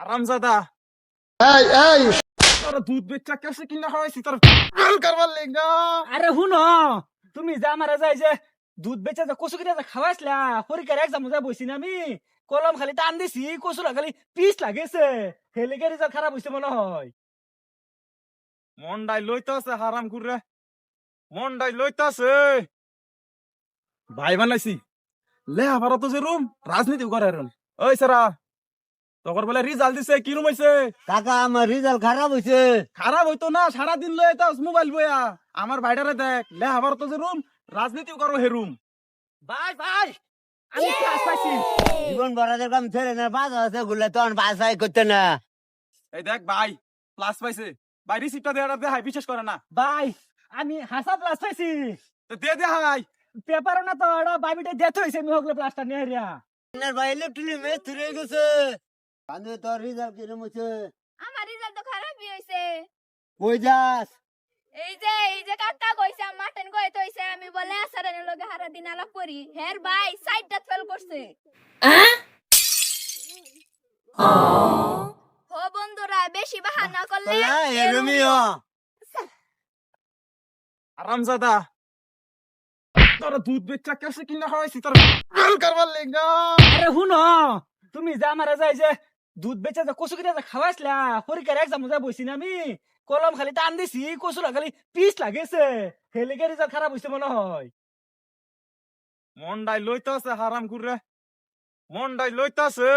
আরামজাদা এই এই তোর দুধ বেচা কেসে কিনা খাওয়াইছি তোর ফেল করবার লেগা। আরে হুনো, তুমি যে আমার যাই যে দুধ বেচে যে কচু কিনে যে খাওয়াইছিলা পরীক্ষার এক্সাম যা বইছি না আমি কলম খালি টান দিছি কচুরা খালি পিস লাগেছে হেলিকে রেজাল্ট খারাপ হইছে মনে হয়। মন্ডাই লইতাছে হারাম করে, মন্ডাই লইতাছে। ভাই বানাইছি লে আবার তো যে রুম রাজনীতি করে রুম। ওই সারা তখন বলে রিজাল্ট দিছে কি রুম হইছে? কাকা আমার রেজাল্ট খারাপ হইছে। খারাপ হইতো না, সারাদিন লয়ে তাস মোবাইল বইয়া। আমার ভাইটারে দেখ লে আবার তো যে রুম রাজনীতি করো হে রুম। ভাই ভাই আমি ক্লাস পাইছি। জীবন বড়দের কাম ছেড়ে না বাজ আছে গুলে তখন বাসাই করতে না। এই দেখ ভাই প্লাস পাইছে, ভাই রিসিপ্টটা দেওয়াটা দে হাই বিশ্বাস করে না। ভাই আমি হাসা প্লাস পাইছি। তো দে হাই। পেপার না তো ওটা বাইবিটা ডেথ হইছে আমি হগলে প্লাসটা নিয়ে রিয়া। আপনার ভাই ইলেকট্রনিক মেস তুলে গেছে। কান্দে তোর রেজাল্ট কিরম হইছে? আমার রেজাল্ট তো খারাপই হইছে। কই যাস? এই যে কাকা কইছে মাটন কইতে হইছে আমি বলে আসারের লগে হারা দিন আলাপ করি হের ভাই সাইডটা ফেল করছে। ও বন্ধুরা বেশি বাহানা করলে কলা এরমিও আরামজাদা তোর দুধ বেচা কেসে কিনা খাওয়াইছি তোর ফেল করবার লেগা। আরে হুনো, তুমি যে আমার যাই যে দুধ বেচে যে কচু কিনে যে খাওয়াইছিলা পরীক্ষার এক্সাম যা বইছি না আমি কলম খালি টান দিছি কচুরা খালি পিস লাগেছে হেলিকে রেজাল্ট খারাপ হইছে মনে হয়। মন্ডাই লইতাছে হারাম করে, মন্ডাই লইতাছে।